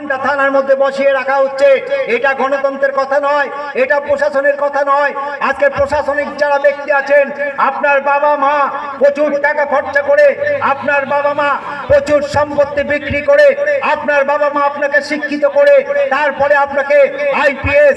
ঘন্টা থানার মধ্যে বসিয়ে রাখা হচ্ছে। এটা গণতন্ত্রের কথা নয়, এটা প্রশাসনের কথা নয়। আজকে প্রশাসনিক যারা ব্যক্তি আছেন, আপনার বাবা মা প্রচুর টাকা খরচা করে, আপনার বাবা মা প্রচুর সম্পত্তি বিক্রি করে, আপনার বাবা মা আপনাকে শিক্ষিত করে, তারপরে আপনাকে আইপিএস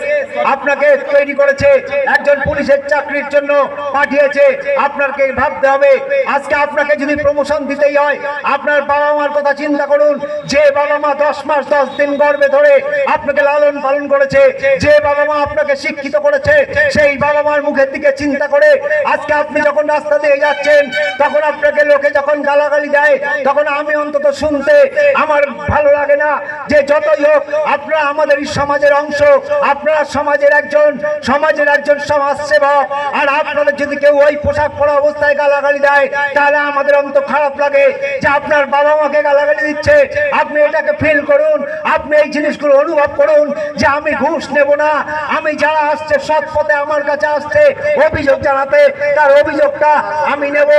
আপনাকে তৈরি করেছে, একজন পুলিশের চাকরির জন্য পাঠিয়েছে। আপনাকে ভাবতে হবে, আজকে আপনাকে যদি প্রমোশন দিতেই হয়, আপনার বাবা মার কথা চিন্তা করুন। যে বাবা মা 10 মাস 10 দিন গর্ভে ধরে আপনাকে লালন পালন করেছে, যে বাবা মা আপনাকে শিক্ষিত করেছে, সেই বাবা মার মুখের দিকে চিন্তা করে আজকে আপনি যখন রাস্তা দিয়ে যাচ্ছেন, তখন আপনাকে লোকে যখন গালাগালি দেয়, তখন আমি অন্তত শুনতে আমার ভালো লাগে না। যে যতই হোক আপনারা আমাদের সমাজের অংশ, আপনারা সমাজের একজন সমাজসেবক। আর আপনাদের যদি কেউ ওই পোশাক পরা অবস্থায় গালাগালি দেয়, তাহলে আমাদের অন্তত খারাপ লাগে যে আপনার বাবা মাকে গালাগালি দিচ্ছে। আপনি এটাকে ফিল করুন, আপনি এই জিনিসগুলো অনুভব করুন যে আমি ঘুষ নেব না। আমি যারা আসছে সৎ পথে আমার কাছে আসছে অভিযোগ জানাতে, তার অভিযোগটা আমি নেব।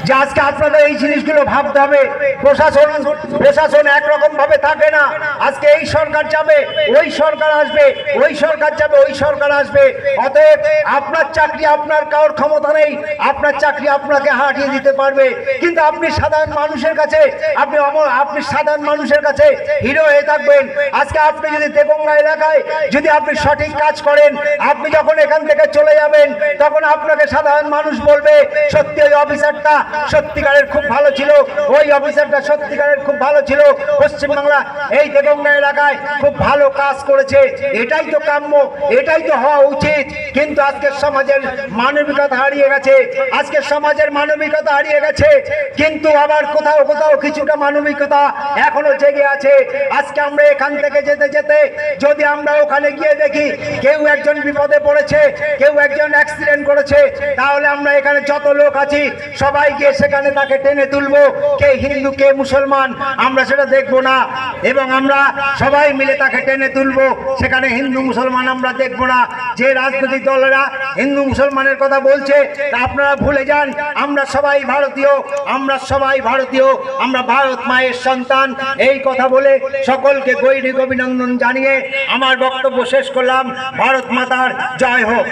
যে আজকে আপনাদের এই জিনিসগুলো ভাবতে হবে। প্রশাসন একরকম ভাবে থাকে না। আজকে এই সরকার যাবে, ওই সরকার আসবে, ওই সরকার যাবে, ওই সরকার আসবে। অতএব আপনার চাকরি, আপনার কারোর ক্ষমতা নেই, আপনার চাকরি আপনাকে হারিয়ে দিতে পারবে। কিন্তু আপনি সাধারণ মানুষের কাছে, আপনি সাধারণ মানুষের কাছে হিরো হয়ে থাকবেন। আজকে আপনি যদি দেগঙ্গা এলাকায় যদি আপনি সঠিক কাজ করেন, আপনি যখন এখান থেকে চলে যাবেন, তখন আপনাকে সাধারণ মানুষ বলবে সত্যি ওই অফিসারটা সত্যিকারের খুব ভালো ছিল, ওই অফিসারটা সত্যিকারের খুব ভালো ছিল, পশ্চিমবাংলা এই দেগঙ্গা এলাকায় খুব ভালো কাজ করেছে। এটাই তো কাম্য, এটাই তো হওয়া উচিত। কিন্তু আজকের সমাজের মানবিকতা হারিয়ে গেছে, আজকের সমাজের মানবিকতা হারিয়ে গেছে। কিন্তু আবার কোথাও কোথাও কিছুটা মানবিকতা এখনো জেগে আছে। আজকে আমরা এখান থেকে যেতে যেতে যদি আমরা ওখানে গিয়ে দেখি কেউ একজন বিপদে পড়েছে, কেউ একজন অ্যাক্সিডেন্ট করেছে, তাহলে আমরা এখানে যত লোক আছি সবাই গিয়ে সেখানে তাকে টেনে তুলবো। কে হিন্দু কে মুসলমান আমরা সেটা দেখবো না, এবং আমরা সবাই মিলে তাকে টেনে তুলবো। সেখানে হিন্দু মুসলমান আমরা দেখবো না। যে রাজনৈতিক দলেরা হিন্দু মুসলমানের কথা বলছে, তা আপনারা ভুলে যান। আমরা সবাই ভারতীয়, আমরা সবাই ভারতীয়, আমরা ভারত মায়ের সন্তান। এই কথা বলে সকলকে গৈরিক অভিনন্দন জানিয়ে আমার বক্তব্য শেষ করলাম। ভারত মাতার জয় হোক।